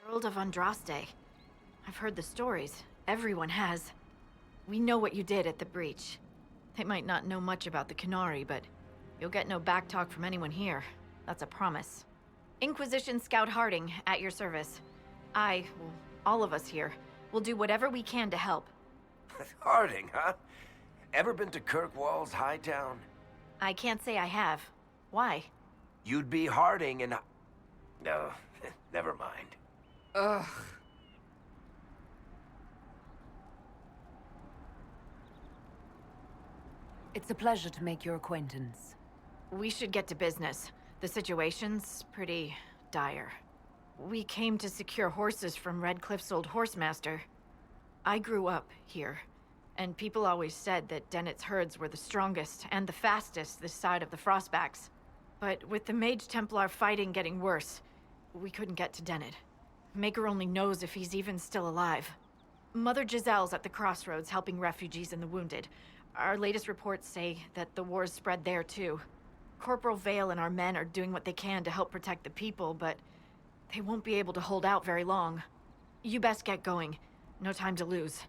World of Andraste. I've heard the stories. Everyone has. We know what you did at the breach. They might not know much about the Canary, but you'll get no backtalk from anyone here. That's a promise. Inquisition Scout Harding, at your service. All of us here, will do whatever we can to help. Harding, huh? Ever been to Kirkwall's Hightown? I can't say I have. Why? You'd be Harding and... No, never mind. Ugh. It's a pleasure to make your acquaintance. We should get to business. The situation's pretty dire. We came to secure horses from Redcliffe's old horsemaster. I grew up here, and people always said that Dennett's herds were the strongest and the fastest this side of the Frostbacks. But with the Mage Templar fighting getting worse, we couldn't get to Dennett. Maker only knows if he's even still alive. Mother Giselle's at the crossroads helping refugees and the wounded. Our latest reports say that the war's spread there too. Corporal Vale and our men are doing what they can to help protect the people, but they won't be able to hold out very long. You best get going. No time to lose.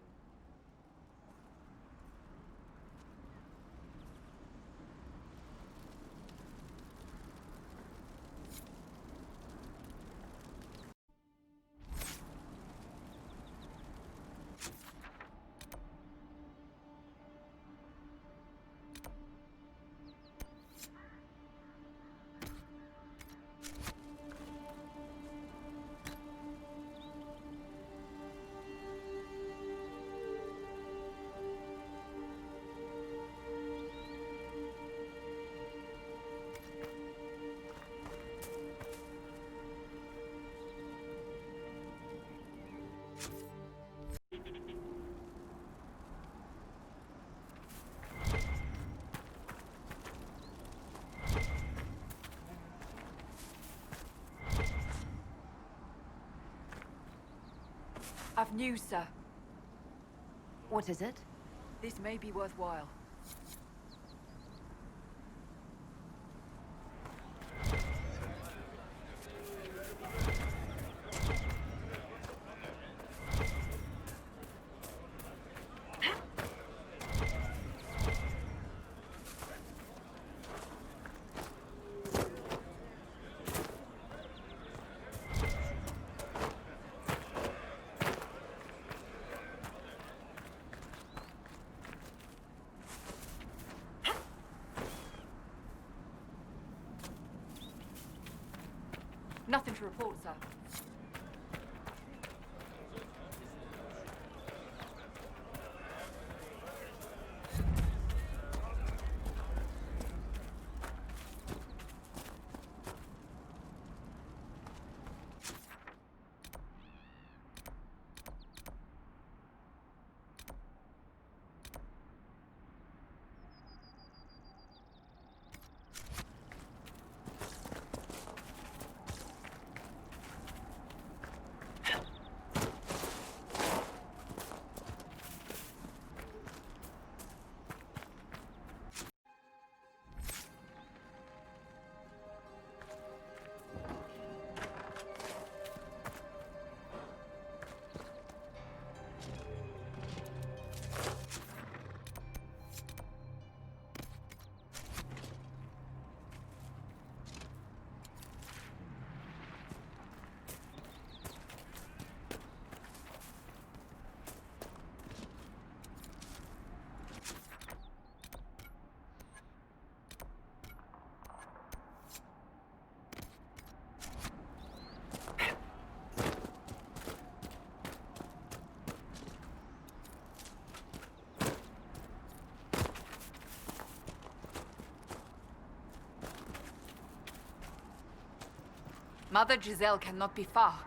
I've news, sir. What is it? This may be worthwhile. Nothing to report, sir. Mother Giselle cannot be far.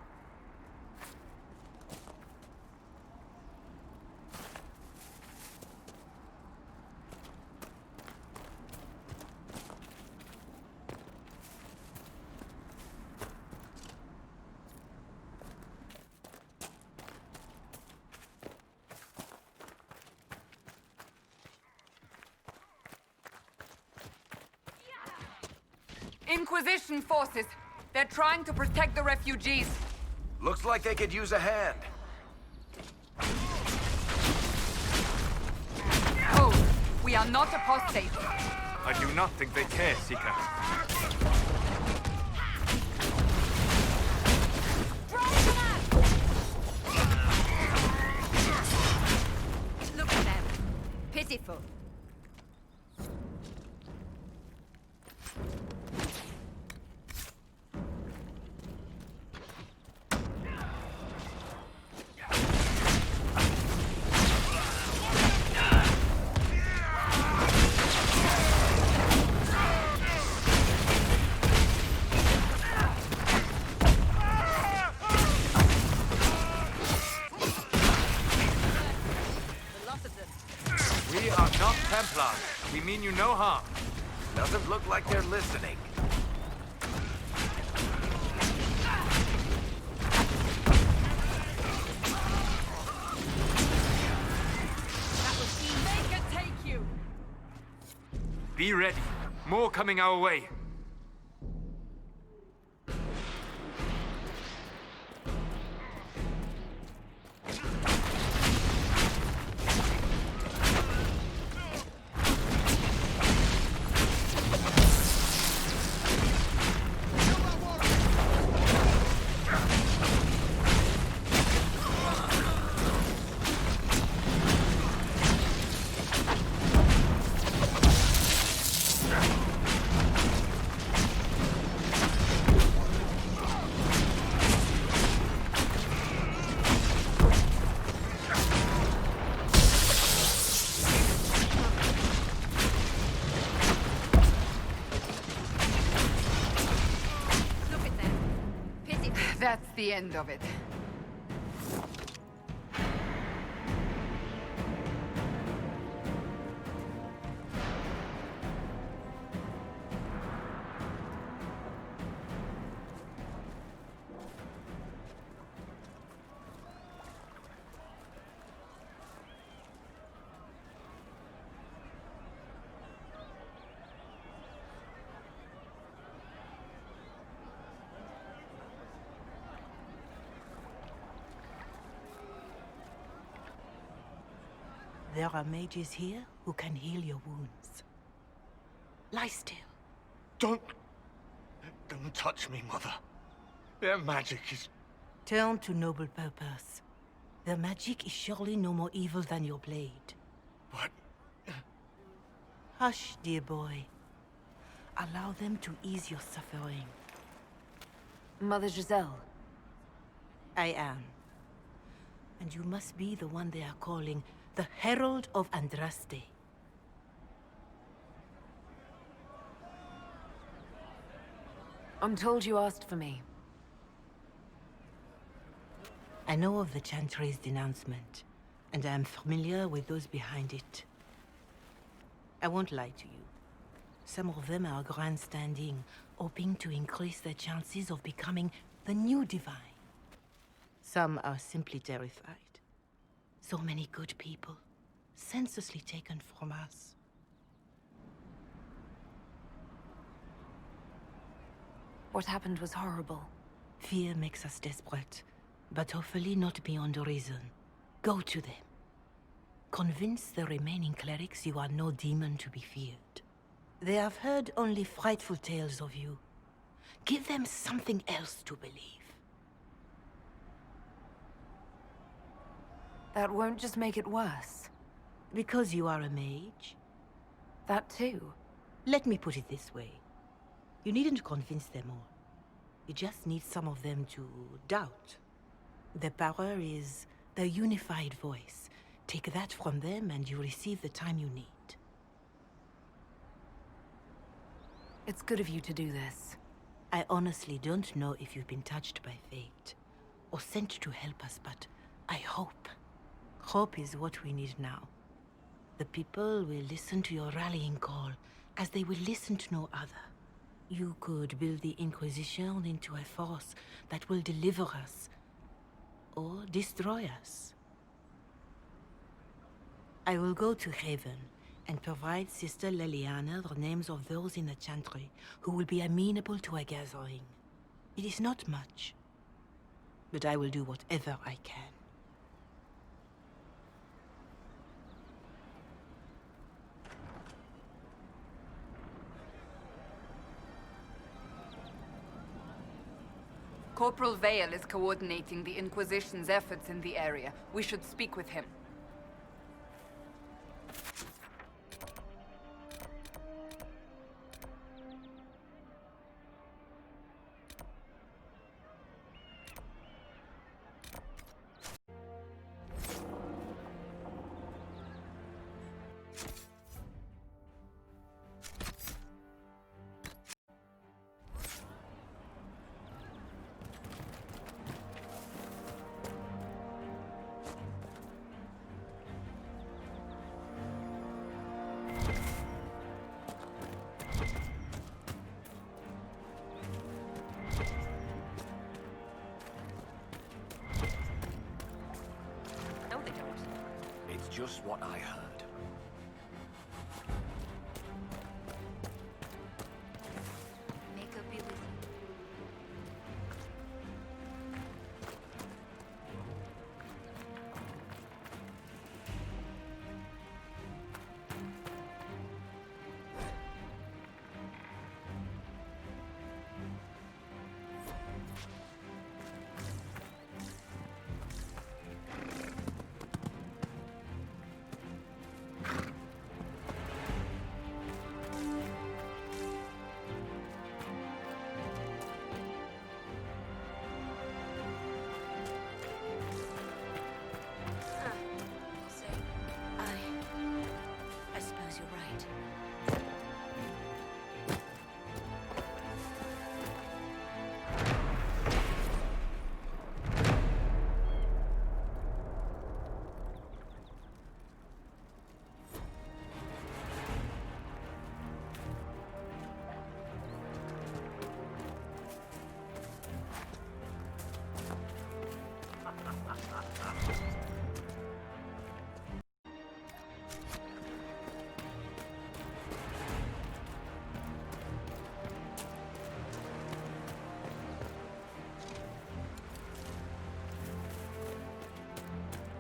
Inquisition forces! They're trying to protect the refugees. Looks like they could use a hand. Oh, we are not apostates. I do not think they care, Seeker. Look at them. Pitiful. We are not Templars. We mean you no harm. Doesn't look like they're listening. They can take you. Be ready. More coming our way. That's the end of it. There are mages here who can heal your wounds. Lie still. Don't touch me, Mother. Their magic is... Turn to noble purpose. Their magic is surely no more evil than your blade. What? Hush, dear boy. Allow them to ease your suffering. Mother Giselle. I am. And you must be the one they are calling the Herald of Andraste. I'm told you asked for me. I know of the Chantry's denouncement, and I am familiar with those behind it. I won't lie to you. Some of them are grandstanding, hoping to increase their chances of becoming the new divine. Some are simply terrified. So many good people, senselessly taken from us. What happened was horrible. Fear makes us desperate, but hopefully not beyond reason. Go to them. Convince the remaining clerics you are no demon to be feared. They have heard only frightful tales of you. Give them something else to believe. That won't just make it worse. Because you are a mage? That too. Let me put it this way. You needn't convince them all. You just need some of them to doubt. The power is the unified voice. Take that from them and you receive the time you need. It's good of you to do this. I honestly don't know if you've been touched by fate, or sent to help us, but I hope. Hope is what we need now. The people will listen to your rallying call, as they will listen to no other. You could build the Inquisition into a force that will deliver us, or destroy us. I will go to Haven, and provide Sister Leliana the names of those in the Chantry who will be amenable to a gathering. It is not much. But I will do whatever I can. Corporal Vale is coordinating the Inquisition's efforts in the area. We should speak with him. Just what I heard. Make a be with you. I suppose you're right.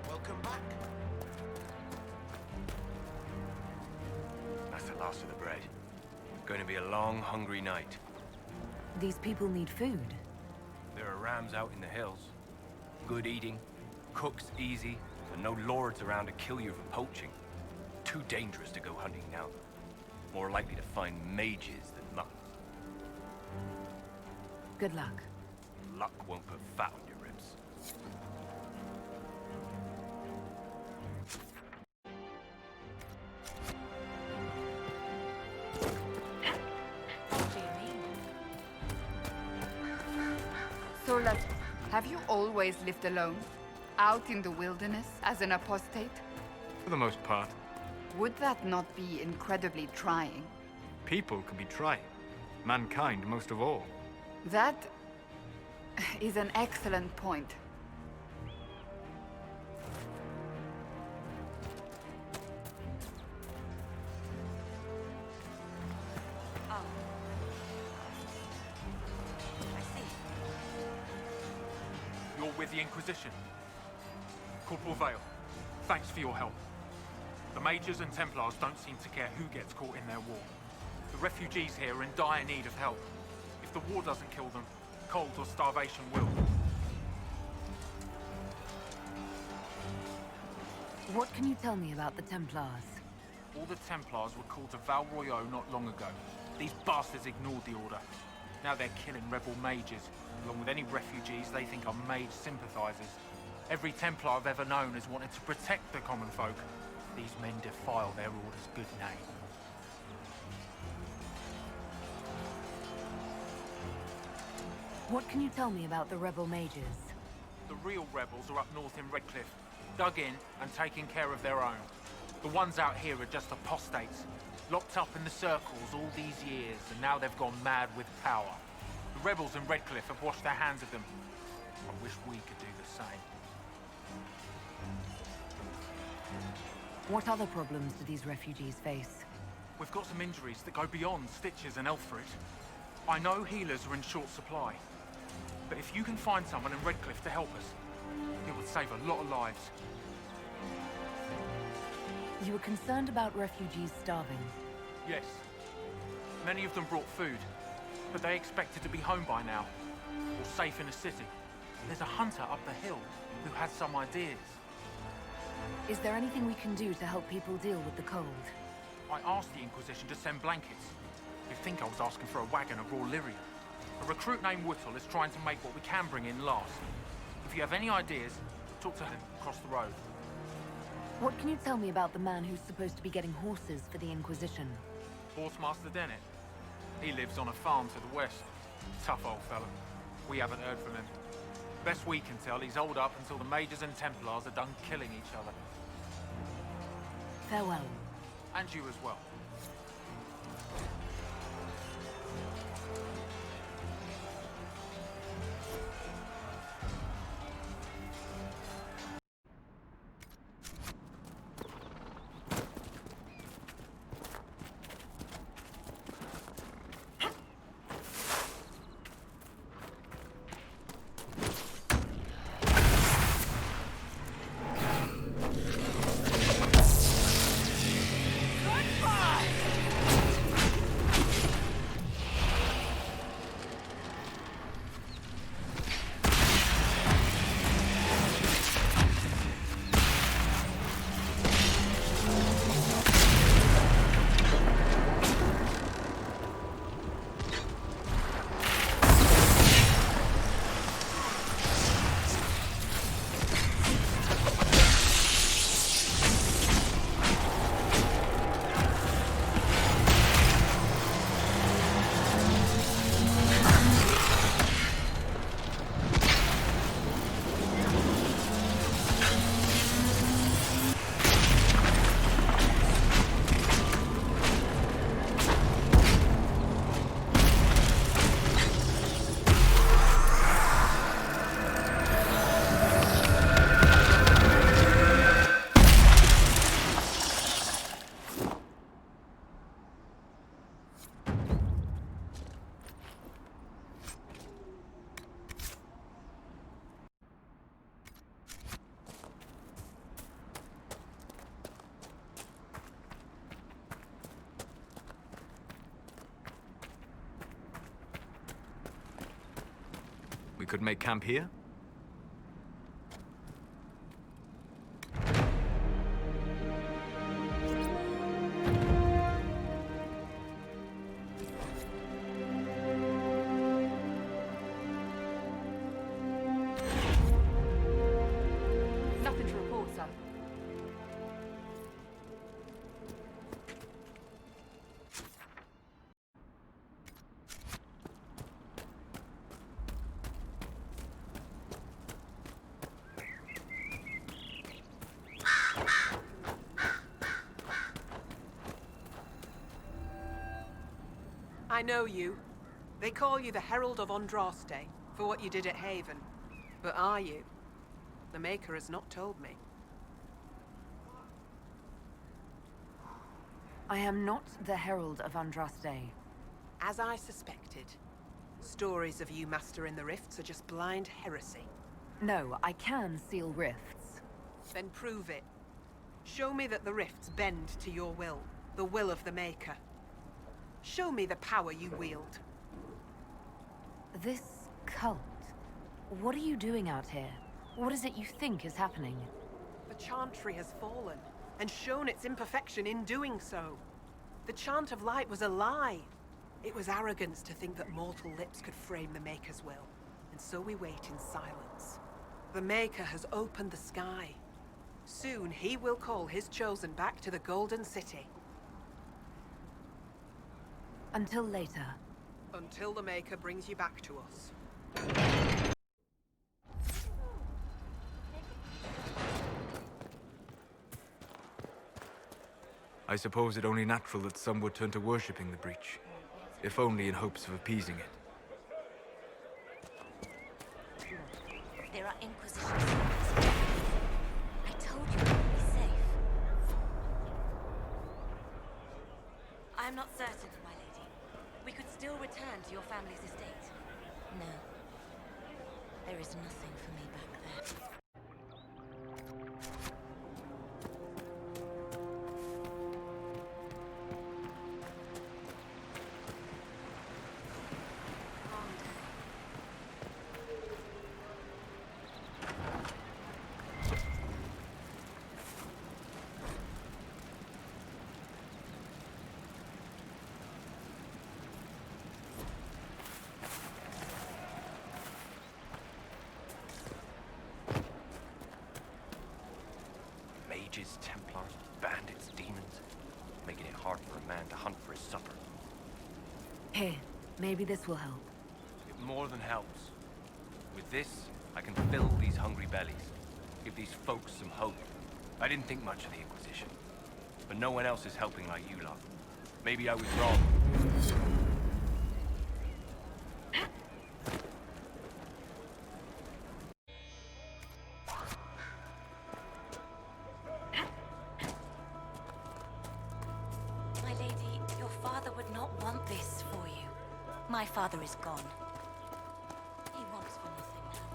Welcome back. That's the last of the bread. Going to be a long, hungry night. These people need food. There are rams out in the hills. Good eating, cooks easy, and no lords around to kill you for poaching. Too dangerous to go hunting now. More likely to find mages than luck. Good luck. Luck won't put fat on your ribs. What do you mean? So, have you always lived alone? Out in the wilderness as an apostate? For the most part. Would that not be incredibly trying? People can be trying. Mankind most of all. That is an excellent point. Oh. I see. You're with the Inquisition. Corporal Vale, thanks for your help. The Mages and Templars don't seem to care who gets caught in their war. The refugees here are in dire need of help. If the war doesn't kill them, cold or starvation will. What can you tell me about the Templars? All the Templars were called to Val Royeaux not long ago. These bastards ignored the order. Now they're killing rebel mages, along with any refugees they think are mage sympathizers. Every Templar I've ever known has wanted to protect the common folk. These men defile their order's good name. What can you tell me about the rebel mages? The real rebels are up north in Redcliffe, dug in and taking care of their own. The ones out here are just apostates, locked up in the circles all these years, and now they've gone mad with power. The rebels in Redcliffe have washed their hands of them. I wish we could do the same. What other problems do these refugees face? We've got some injuries that go beyond stitches and Elfrid. I know healers are in short supply. But if you can find someone in Redcliffe to help us, it would save a lot of lives. You were concerned about refugees starving. Yes. Many of them brought food, but they expected to be home by now, or safe in a city. There's a hunter up the hill who has some ideas. Is there anything we can do to help people deal with the cold? I asked the Inquisition to send blankets. You'd think I was asking for a wagon of raw lyrium. A recruit named Whittle is trying to make what we can bring in last. If you have any ideas, talk to him across the road. What can you tell me about the man who's supposed to be getting horses for the Inquisition? Horsemaster Dennett. He lives on a farm to the west. Tough old fella. We haven't heard from him. Best we can tell, he's holed up until the Majors and Templars are done killing each other. Farewell. And you as well. We could make camp here? Nothing to report, sir. I know you. They call you the Herald of Andraste for what you did at Haven. But are you? The Maker has not told me. I am not the Herald of Andraste. As I suspected. Stories of you mastering the rifts are just blind heresy. No, I can seal rifts. Then prove it. Show me that the rifts bend to your will, the will of the Maker. Show me the power you wield. This cult. What are you doing out here? What is it you think is happening? The Chantry has fallen, and shown its imperfection in doing so. The Chant of Light was a lie. It was arrogance to think that mortal lips could frame the Maker's will, and so we wait in silence. The Maker has opened the sky. Soon he will call his chosen back to the Golden City. Until later. Until the Maker brings you back to us. I suppose it only natural that some would turn to worshipping the breach, if only in hopes of appeasing it. There are Inquisition servants. I told you it would be safe. I am not certain, my lady. We could still return to your family's estate. No. There is nothing for me back there. Mages, Templars, bandits, demons, making it hard for a man to hunt for his supper. Here, maybe this will help. It more than helps. With this, I can fill these hungry bellies, give these folks some hope. I didn't think much of the Inquisition, but no one else is helping like you lot. Maybe I was wrong. My lady, your father would not want this for you. My father is gone. He wants for nothing now.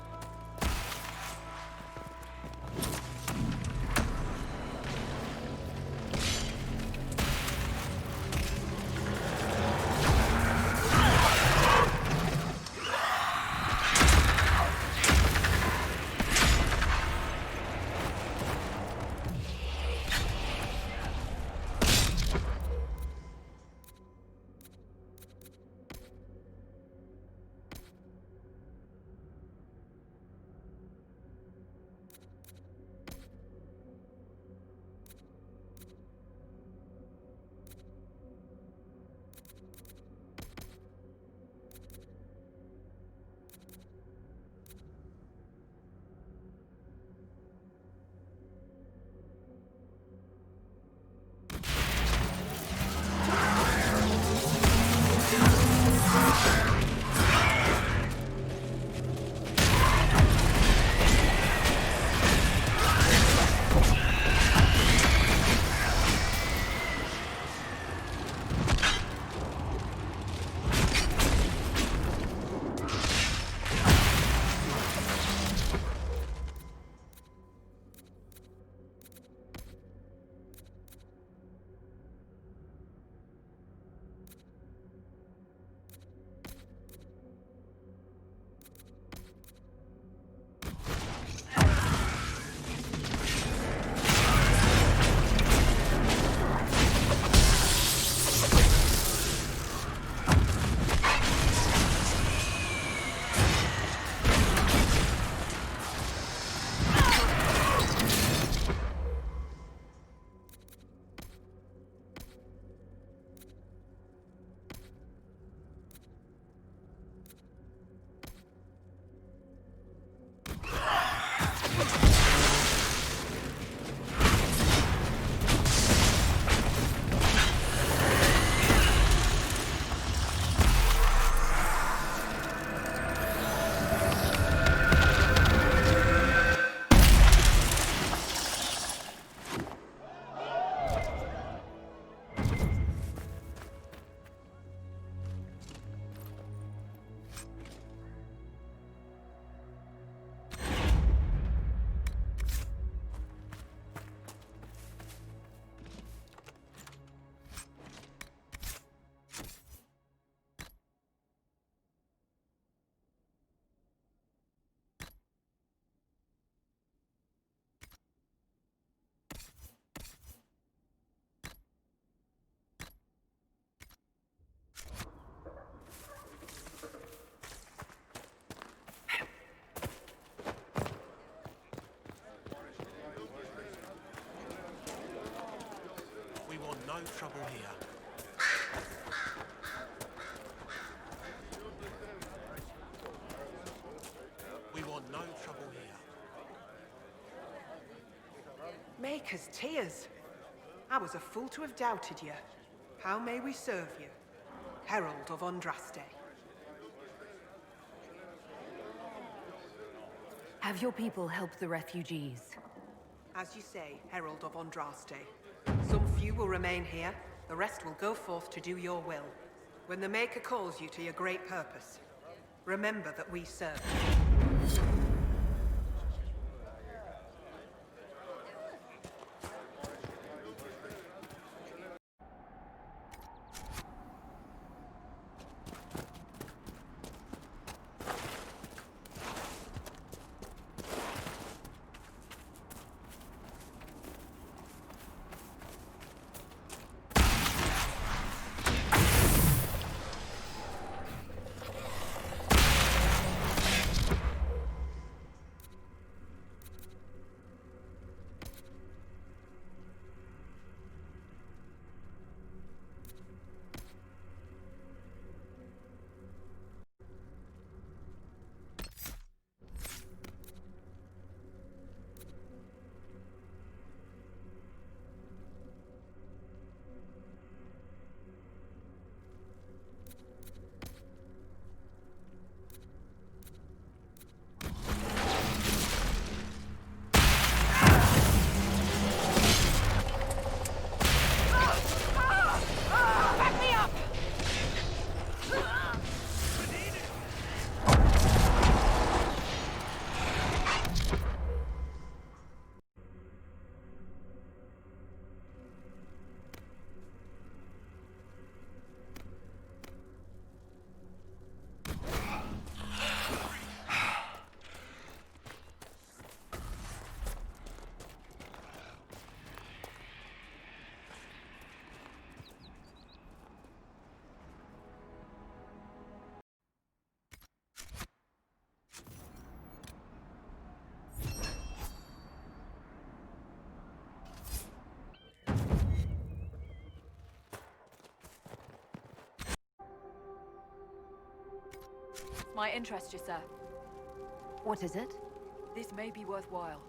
No trouble here. We want no trouble here. Maker's tears. I was a fool to have doubted you. How may we serve you? Herald of Andraste. Have your people helped the refugees? As you say, Herald of Andraste. Some few will remain here, the rest will go forth to do your will. When the Maker calls you to your great purpose, remember that we serve. Might interest you, sir. What is it? This may be worthwhile.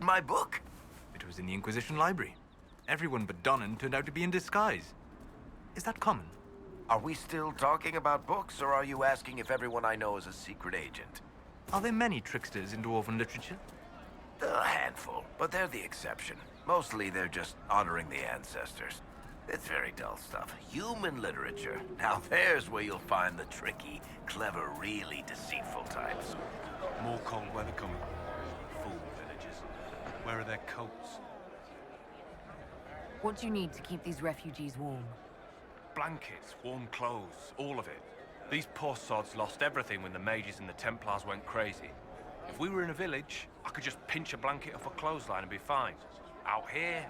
my book? It was in the Inquisition library. Everyone but Donnan turned out to be in disguise. Is that common? Are we still talking about books, or are you asking if everyone I know is a secret agent? Are there many tricksters in dwarven literature? A handful, but they're the exception. Mostly they're just honoring the ancestors. It's very dull stuff. Human literature. Now there's where you'll find the tricky, clever, really deceitful types. More cold weather coming. Fool villagers. Where are their coats? What do you need to keep these refugees warm? Blankets, warm clothes, all of it. These poor sods lost everything when the mages and the Templars went crazy. If we were in a village, I could just pinch a blanket off a clothesline and be fine. Out here,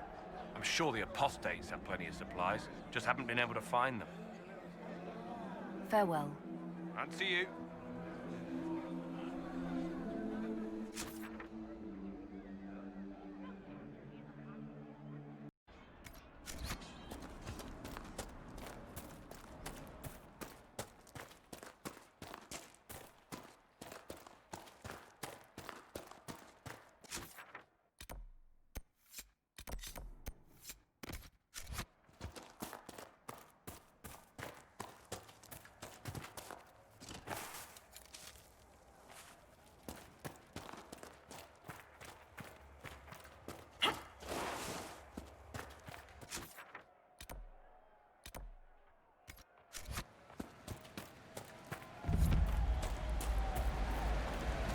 I'm sure the apostates have plenty of supplies, just haven't been able to find them. Farewell. And to you.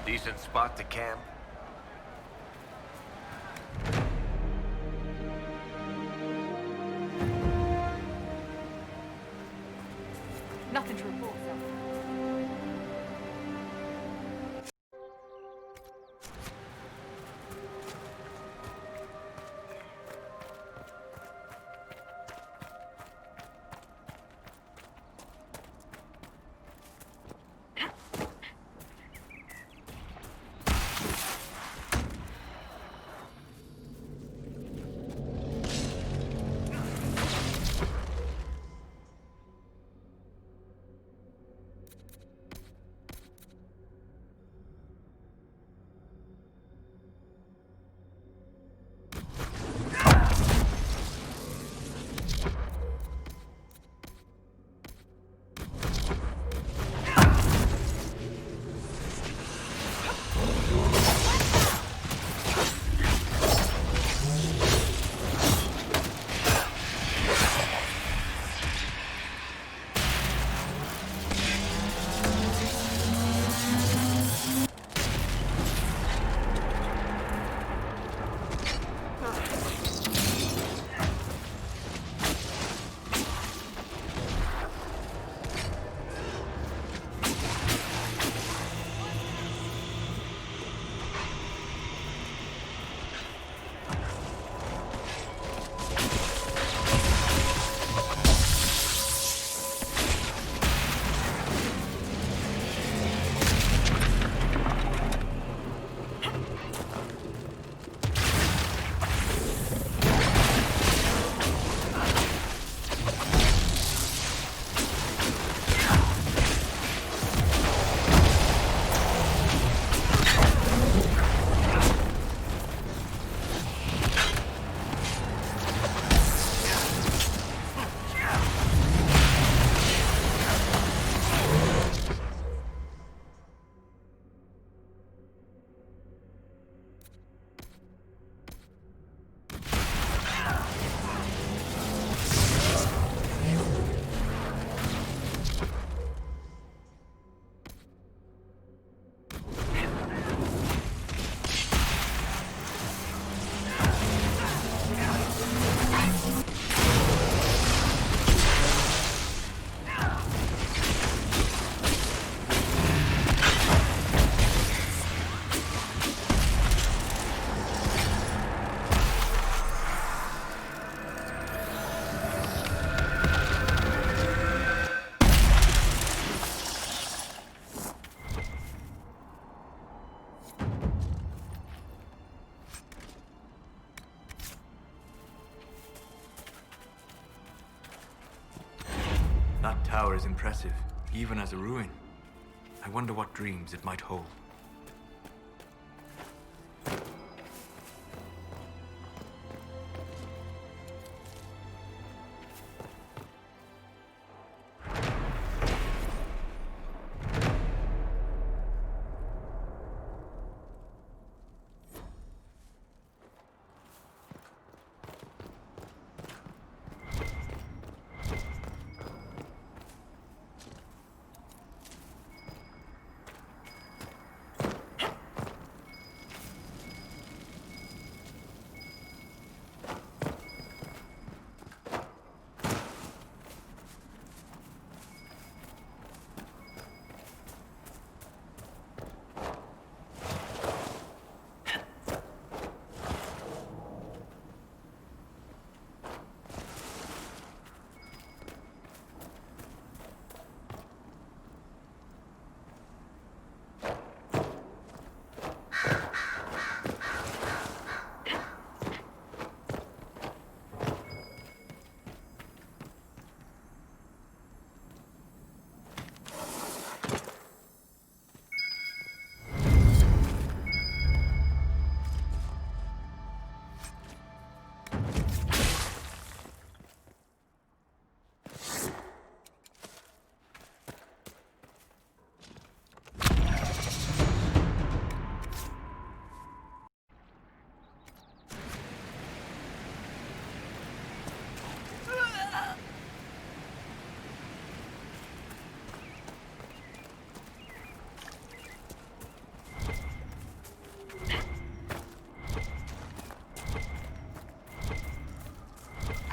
Decent spot to camp? Nothing to report, sir. That tower is impressive, even as a ruin. I wonder what dreams it might hold.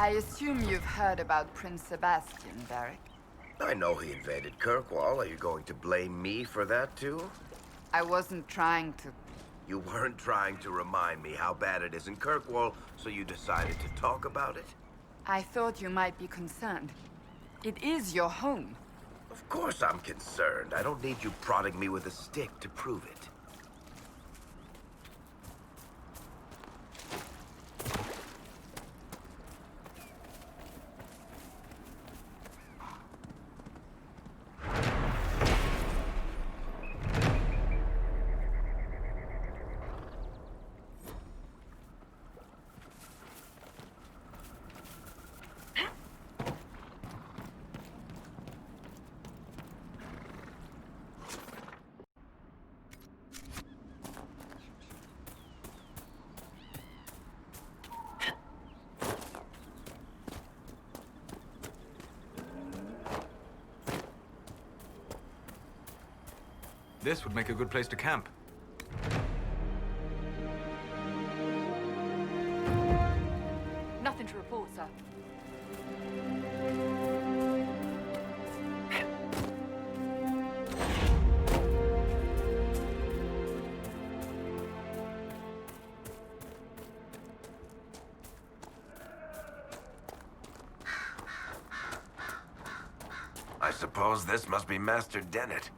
I assume you've heard about Prince Sebastian, Varric. I know he invaded Kirkwall. Are you going to blame me for that, too? I wasn't trying to... You weren't trying to remind me how bad it is in Kirkwall, so you decided to talk about it? I thought you might be concerned. It is your home. Of course I'm concerned. I don't need you prodding me with a stick to prove it. This would make a good place to camp. Nothing to report, sir. I suppose this must be Master Dennett.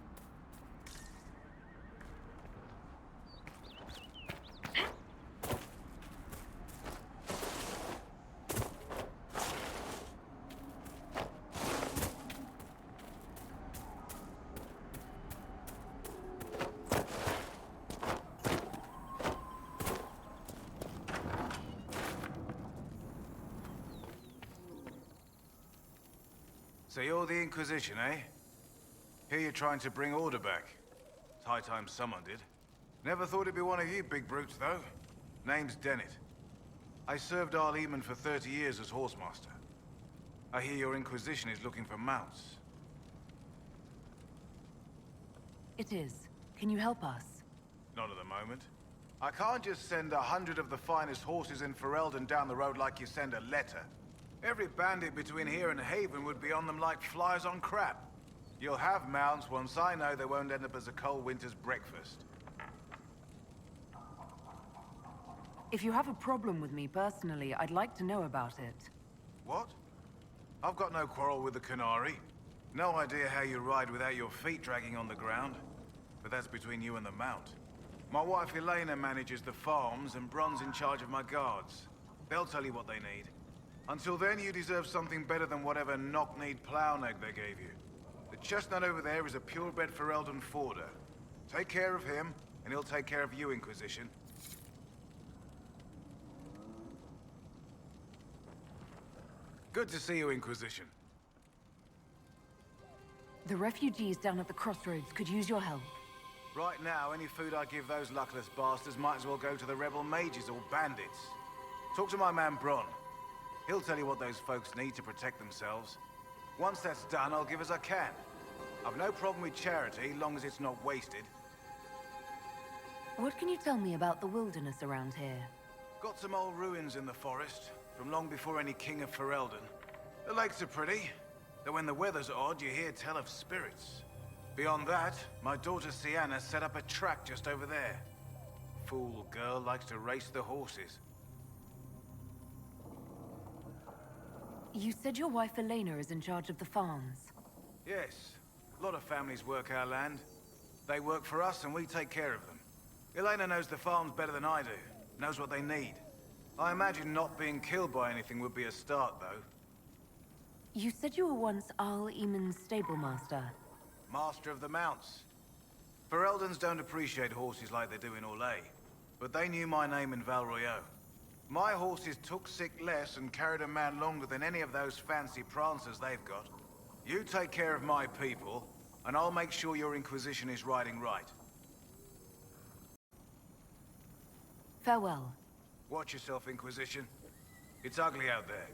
So you're the Inquisition, eh? Here you're trying to bring order back. It's high time someone did. Never thought it'd be one of you big brutes, though. Name's Dennett. I served our Leman for 30 years as horsemaster. I hear your Inquisition is looking for mounts. It is. Can you help us? Not at the moment. I can't just send 100 of the finest horses in Ferelden down the road like you send a letter. Every bandit between here and Haven would be on them like flies on crap. You'll have mounts once I know they won't end up as a cold winter's breakfast. If you have a problem with me personally, I'd like to know about it. What? I've got no quarrel with the Canary. No idea how you ride without your feet dragging on the ground. But that's between you and the mount. My wife Elena manages the farms and Bron's in charge of my guards. They'll tell you what they need. Until then, you deserve something better than whatever knock-kneed plow-neg they gave you. The chestnut over there is a purebred Ferelden forder. Take care of him, and he'll take care of you, Inquisition. Good to see you, Inquisition. The refugees down at the crossroads could use your help. Right now, any food I give those luckless bastards might as well go to the rebel mages or bandits. Talk to my man Bron. He'll tell you what those folks need to protect themselves. Once that's done, I'll give as I can. I've no problem with charity, long as it's not wasted. What can you tell me about the wilderness around here? Got some old ruins in the forest, from long before any king of Ferelden. The lakes are pretty, though when the weather's odd, you hear tell of spirits. Beyond that, my daughter Sienna set up a track just over there. Fool girl likes to race the horses. You said your wife Elena is in charge of the farms. Yes. A lot of families work our land. They work for us and we take care of them. Elena knows the farms better than I do. Knows what they need. I imagine not being killed by anything would be a start, though. You said you were once Al Eamon's stablemaster. Master of the mounts. Fereldans don't appreciate horses like they do in Orlais, but they knew my name in Val Royeaux. My horses took sick less and carried a man longer than any of those fancy prancers they've got. You take care of my people, and I'll make sure your Inquisition is riding right. Farewell. Watch yourself, Inquisition. It's ugly out there.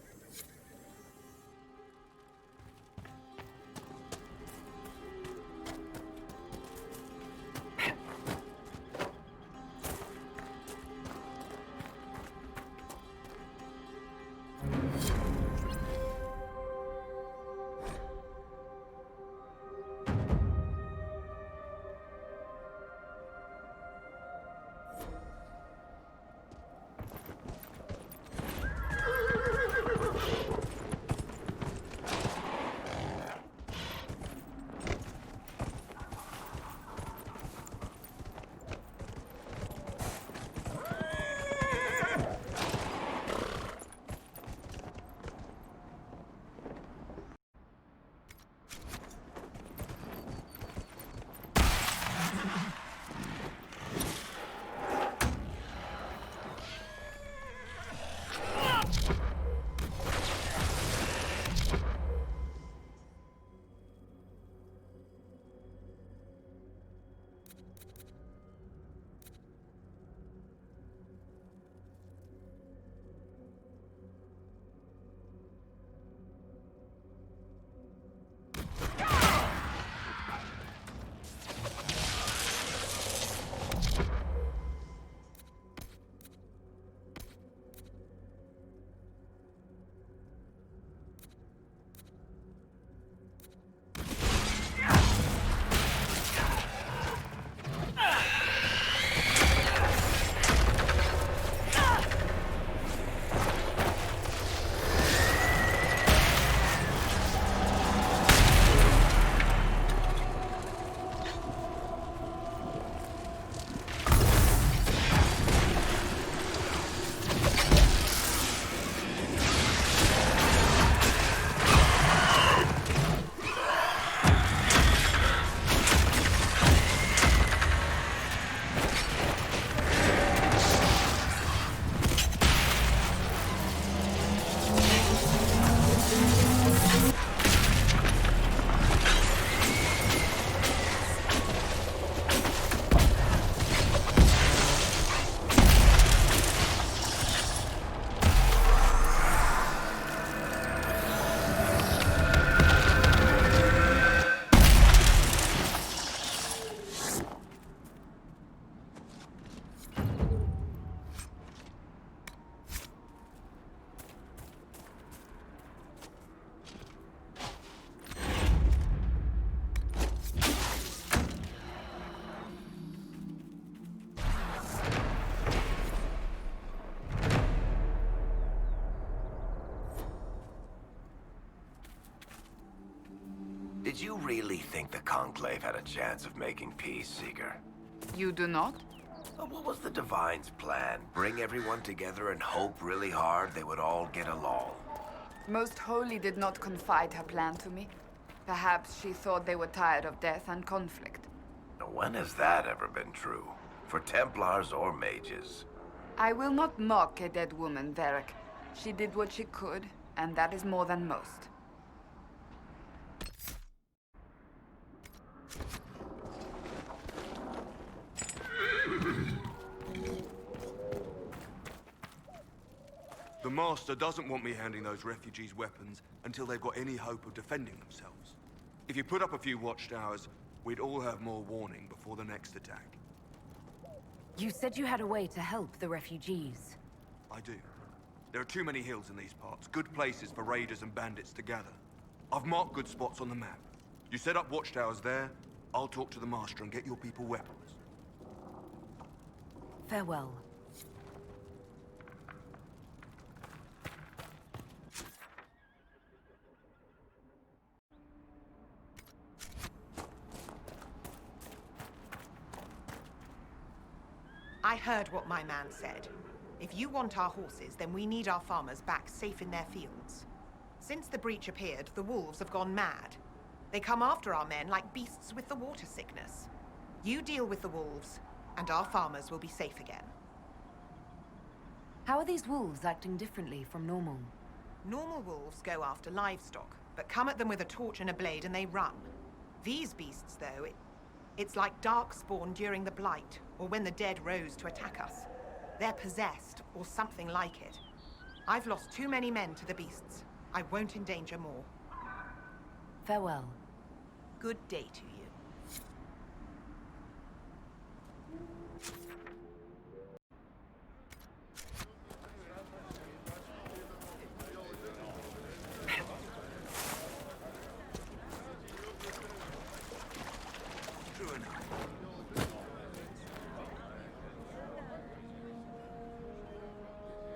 Did you really think the Conclave had a chance of making peace, Seeker? You do not? What was the Divine's plan? Bring everyone together and hope really hard they would all get along? Most Holy did not confide her plan to me. Perhaps she thought they were tired of death and conflict. When has that ever been true? For Templars or mages? I will not mock a dead woman, Varric. She did what she could, and that is more than most. The Master doesn't want me handing those refugees weapons until they've got any hope of defending themselves. If you put up a few watchtowers, we'd all have more warning before the next attack. You said you had a way to help the refugees. I do. There are too many hills in these parts, good places for raiders and bandits to gather. I've marked good spots on the map. You set up watchtowers there, I'll talk to the Master and get your people weapons. Farewell. I heard what my man said. If you want our horses, then we need our farmers back safe in their fields. Since the breach appeared, the wolves have gone mad. They come after our men like beasts with the water sickness. You deal with the wolves, and our farmers will be safe again. How are these wolves acting differently from normal? Normal wolves go after livestock, but come at them with a torch and a blade and they run. These beasts, though, it's like darkspawn during the Blight, or when the dead rose to attack us. They're possessed, or something like it. I've lost too many men to the beasts. I won't endanger more. Farewell. Good day to you.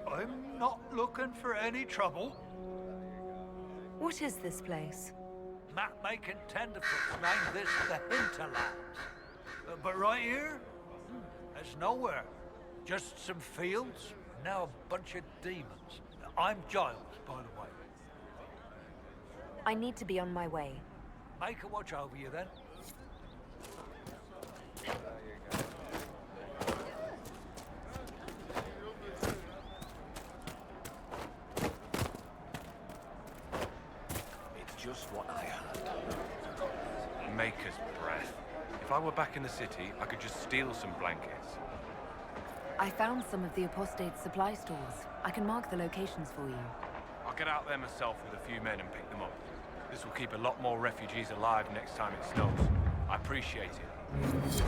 I'm not looking for any trouble. What is this place? Map-making tenderfoots named this the hinterland. But right here, there's nowhere. Just some fields, now a bunch of demons. I'm Giles, by the way. I need to be on my way. Make a watch over you then. Just what I heard. Maker's breath. If I were back in the city, I could just steal some blankets. I found some of the apostate supply stores. I can mark the locations for you. I'll get out there myself with a few men and pick them up. This will keep a lot more refugees alive next time it snows. I appreciate it.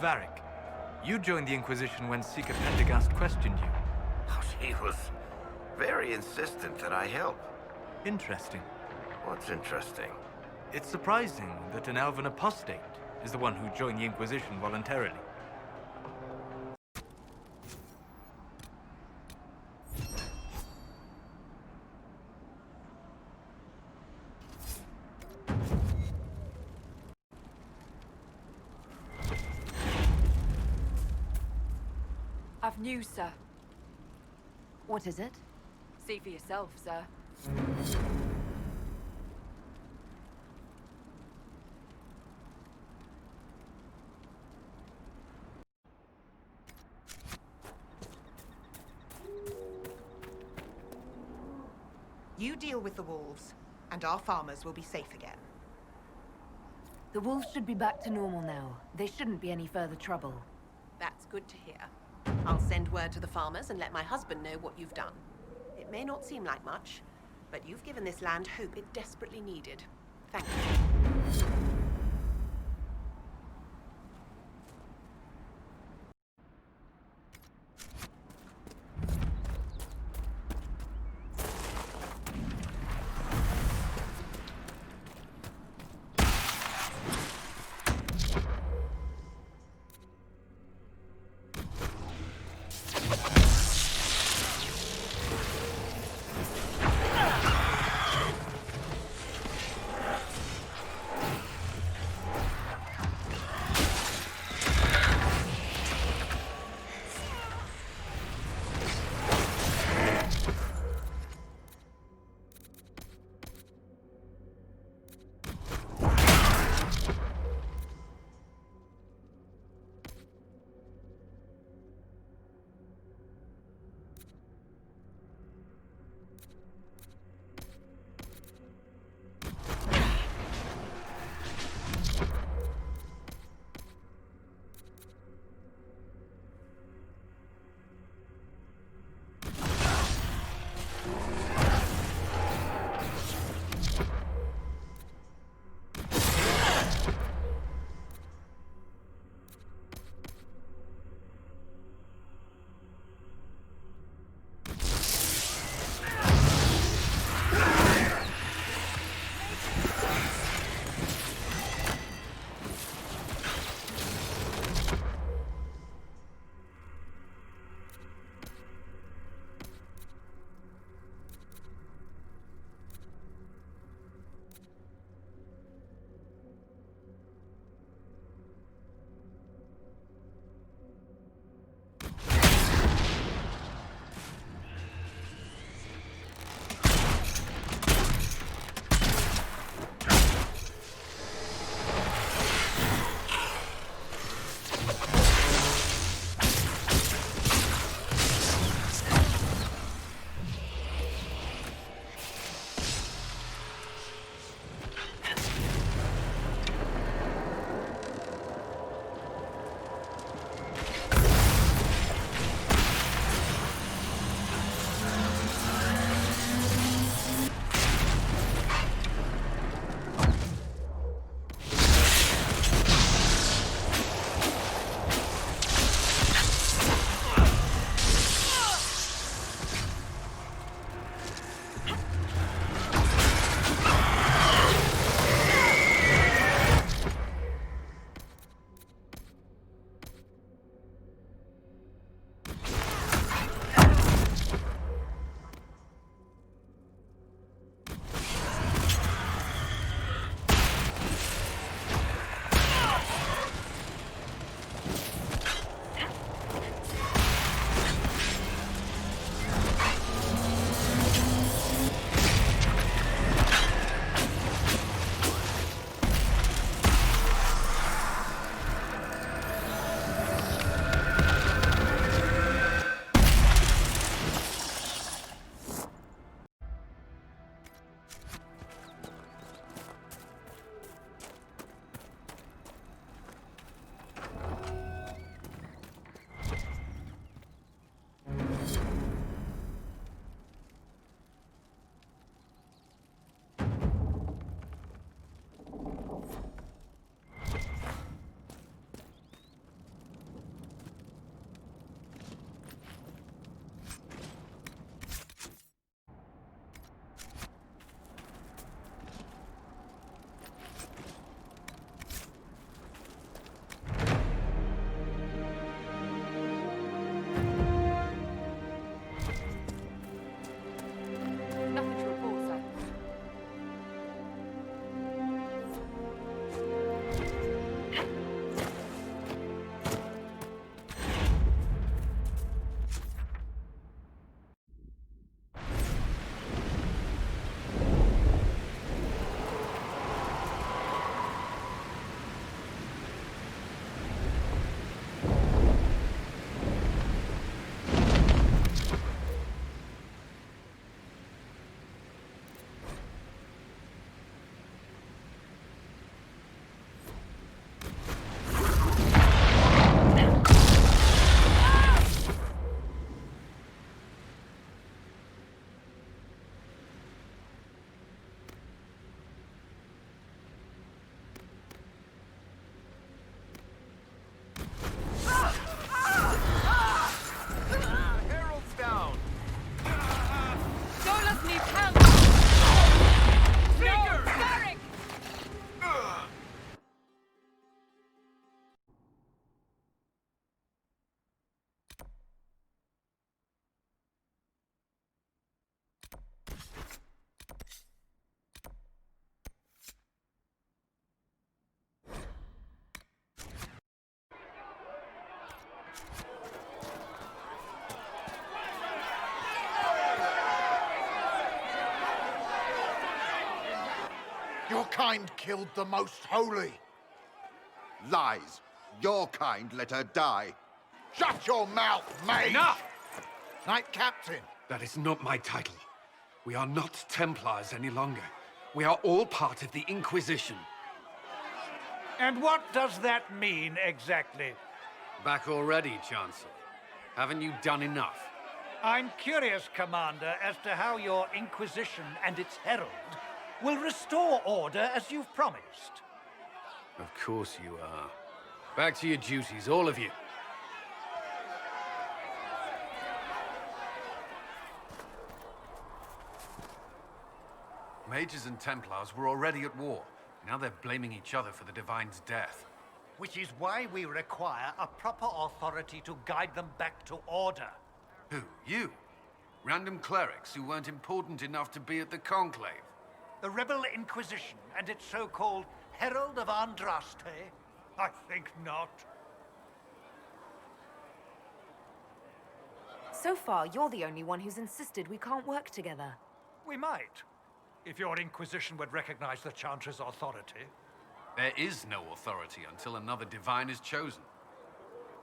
Varric. You joined the Inquisition when Seeker Pendergast questioned you. Oh, she was very insistent that I help. Interesting. What's interesting? It's surprising that an elven apostate is the one who joined the Inquisition voluntarily. I've news, sir. What is it? See for yourself, sir. You deal with the wolves, and our farmers will be safe again. The wolves should be back to normal now. There shouldn't be any further trouble. That's good to hear. I'll send word to the farmers and let my husband know what you've done. It may not seem like much, but you've given this land hope it desperately needed. Thank you. need help! No! Derek! Your kind killed the most holy. Lies. Your kind let her die. Shut your mouth, mate! Enough! Knight Captain. That is not my title. We are not Templars any longer. We are all part of the Inquisition. And what does that mean, exactly? Back already, Chancellor. Haven't you done enough? I'm curious, Commander, as to how your Inquisition and its herald will restore order as you've promised. Of course you are. Back to your duties, all of you. Mages and Templars were already at war. Now they're blaming each other for the Divine's death. Which is why we require a proper authority to guide them back to order. Who? You? Random clerics who weren't important enough to be at the Conclave? The Rebel Inquisition and its so-called Herald of Andraste? I think not. So far, you're the only one who's insisted we can't work together. We might, if your Inquisition would recognize the Chantry's authority. There is no authority until another Divine is chosen.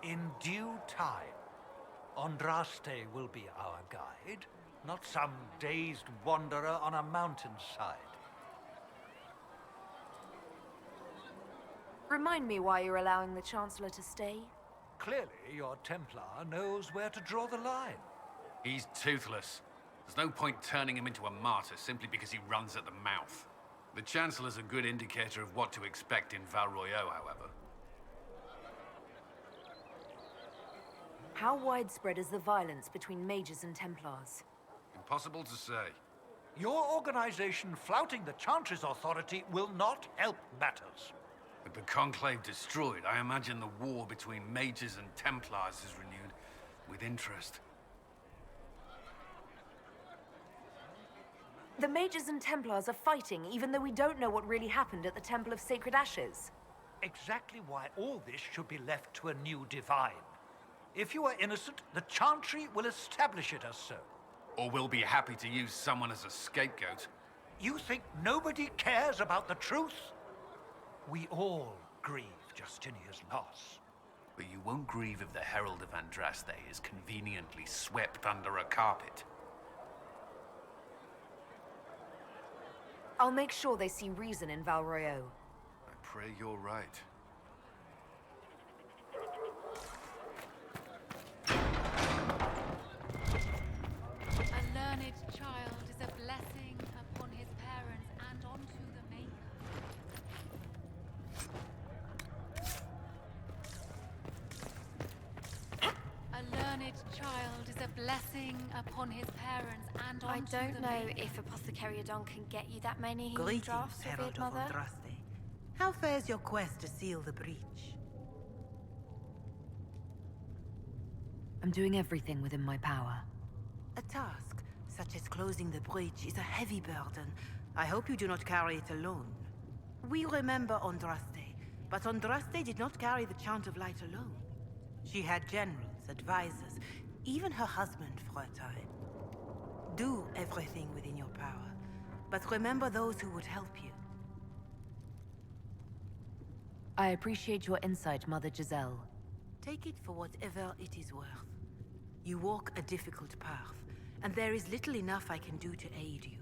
In due time, Andraste will be our guide, not some dazed wanderer on a mountainside. Remind me why you're allowing the Chancellor to stay? Clearly, your Templar knows where to draw the line. He's toothless. There's no point turning him into a martyr simply because he runs at the mouth. The Chancellor's a good indicator of what to expect in Val Royeaux, however. How widespread is the violence between mages and Templars? Impossible to say. Your organization flouting the Chantry's authority will not help matters. With the Conclave destroyed, I imagine the war between mages and Templars is renewed with interest. The mages and Templars are fighting, even though we don't know what really happened at the Temple of Sacred Ashes. Exactly why all this should be left to a new Divine. If you are innocent, the Chantry will establish it as so. Or we'll be happy to use someone as a scapegoat. You think nobody cares about the truth? We all grieve Justinia's loss. But you won't grieve if the Herald of Andraste is conveniently swept under a carpet. I'll make sure they see reason in Val Royeaux. I pray you're right. A learned child is a blessing upon his parents and onto the Maker. A learned child is a blessing upon his parents and onto the Maker. I don't know if Apothecary Adon can get you that many healing Greetings, drafts, Herald revered of mother. Andraste. How fares your quest to seal the breach? I'm doing everything within my power. A task, such as closing the breach, is a heavy burden. I hope you do not carry it alone. We remember Andraste, but Andraste did not carry the Chant of Light alone. She had generals, advisors, even her husband for a time. Do everything within your power, but remember those who would help you. I appreciate your insight, Mother Giselle. Take it for whatever it is worth. You walk a difficult path, and there is little enough I can do to aid you.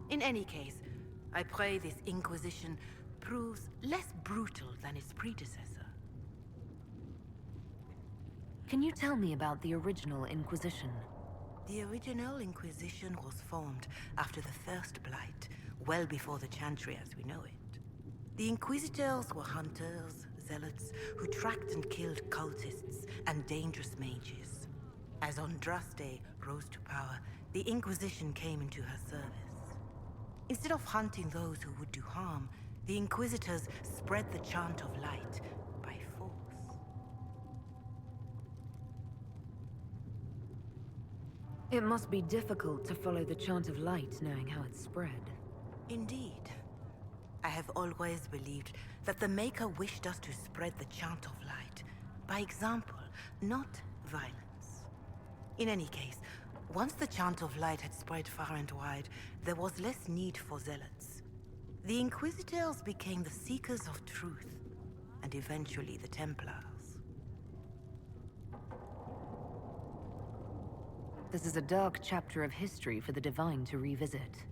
In any case, I pray this Inquisition proves less brutal than its predecessor. Can you tell me about the original Inquisition? The original Inquisition was formed after the First Blight, well before the Chantry as we know it. The Inquisitors were hunters, zealots, who tracked and killed cultists and dangerous mages. As Andraste rose to power, the Inquisition came into her service. Instead of hunting those who would do harm, the Inquisitors spread the chant of light by force. It must be difficult to follow the chant of light knowing how it's spread. Indeed. I have always believed that the Maker wished us to spread the chant of light by example, not violence. In any case, once the chant of light had spread far and wide, there was less need for zealots. The Inquisitors became the seekers of truth, and eventually the Templars. This is a dark chapter of history for the Divine to revisit.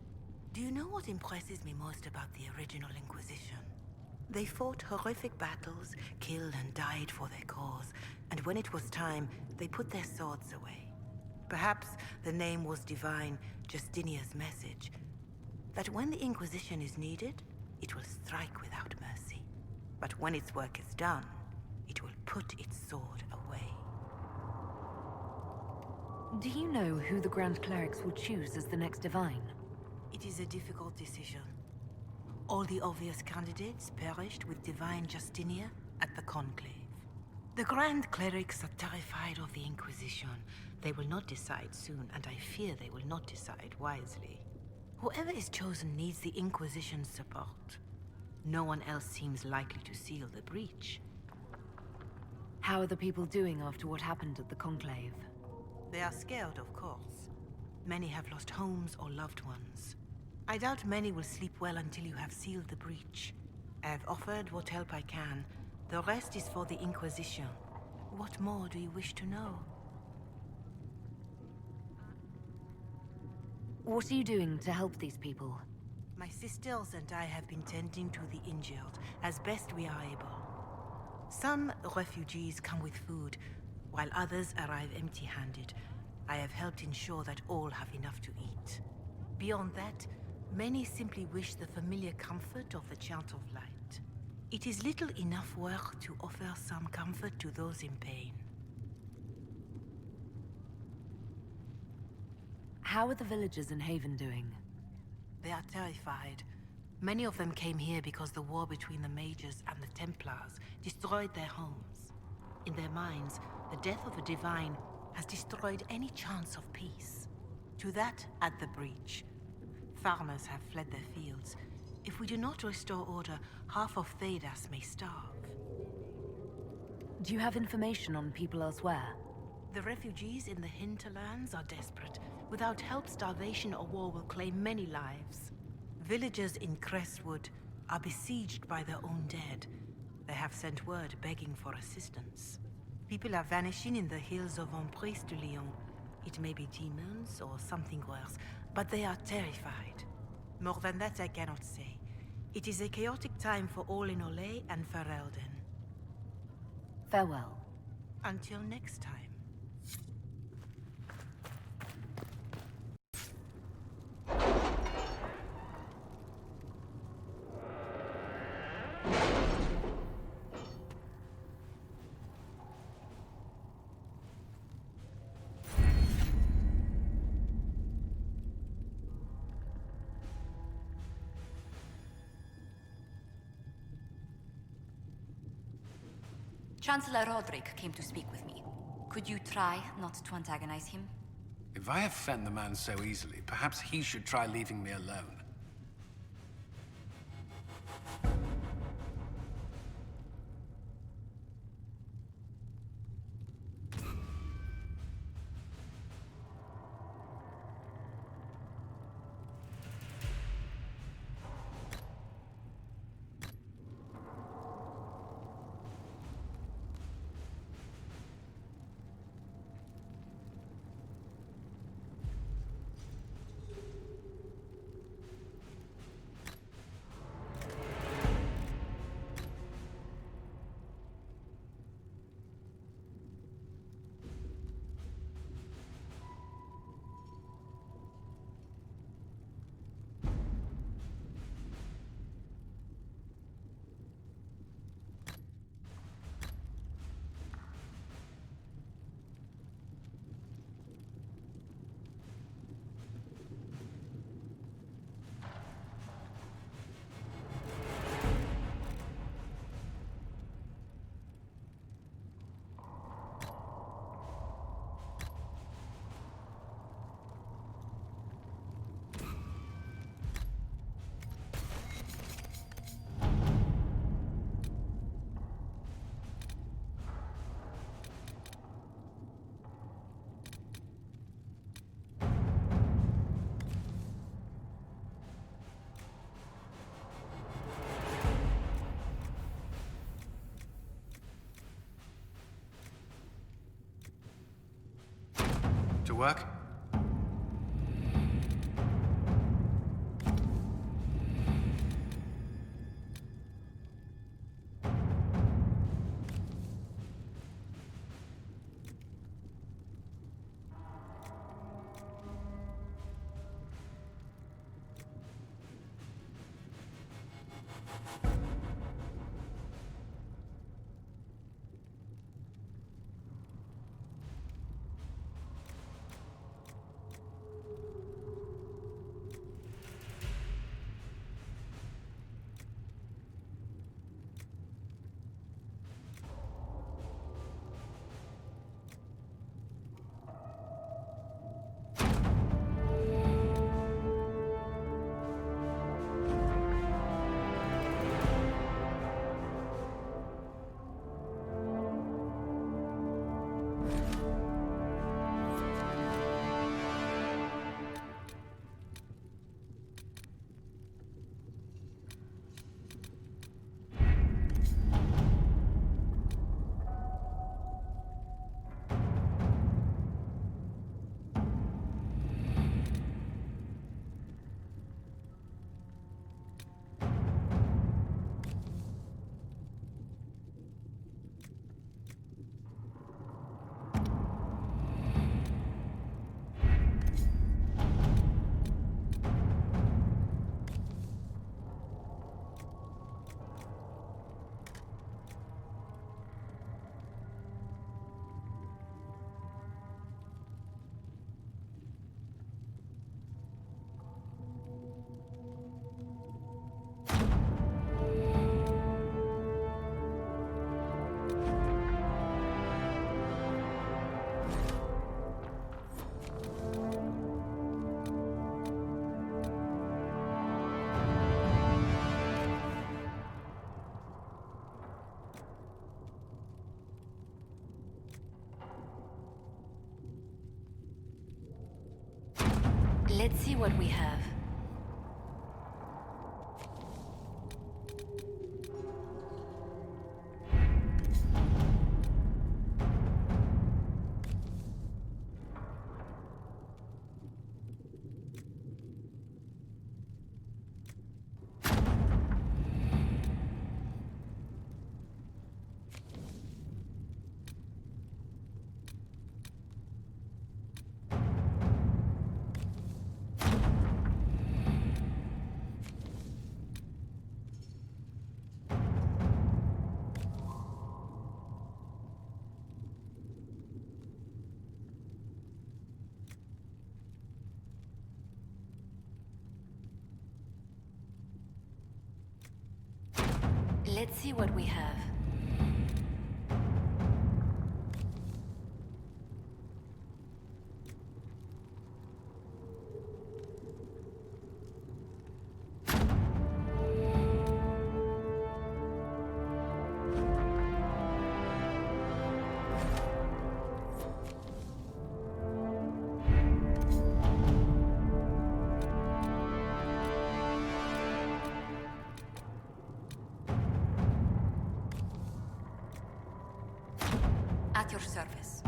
Do you know what impresses me most about the original Inquisition? They fought horrific battles, killed and died for their cause, and when it was time, they put their swords away. Perhaps the name was divine, Justinia's message, that when the Inquisition is needed, it will strike without mercy. But when its work is done, it will put its sword away. Do you know who the Grand Clerics will choose as the next Divine? It is a difficult decision. All the obvious candidates perished with Divine Justinia at the Conclave. The Grand Clerics are terrified of the Inquisition. They will not decide soon, and I fear they will not decide wisely. Whoever is chosen needs the Inquisition's support. No one else seems likely to seal the breach. How are the people doing after what happened at the Conclave? They are scared, of course. Many have lost homes or loved ones. I doubt many will sleep well until you have sealed the breach. I have offered what help I can. The rest is for the Inquisition. What more do you wish to know? What are you doing to help these people? My sisters and I have been tending to the injured as best we are able. Some refugees come with food, while others arrive empty-handed. I have helped ensure that all have enough to eat. Beyond that, many simply wish the familiar comfort of the chant of light. It is little enough work to offer some comfort to those in pain. How are the villagers in Haven doing? They are terrified. Many of them came here because the war between the Mages and the Templars destroyed their homes. In their minds, the death of a divine has destroyed any chance of peace. To that, add the breach. Farmers have fled their fields. If we do not restore order, half of Thedas may starve. Do you have information on people elsewhere? The refugees in the hinterlands are desperate. Without help, starvation or war will claim many lives. Villagers in Crestwood are besieged by their own dead. They have sent word begging for assistance. People are vanishing in the hills of Emprise de Lyon. It may be demons or something worse, but they are terrified. More than that I cannot say. It is a chaotic time for all in Olay and Ferelden. Farewell. Until next time. Chancellor Roderick came to speak with me. Could you try not to antagonize him? If I offend the man so easily, perhaps he should try leaving me alone. to work? Let's see what we have. Let's see what we have. At your service.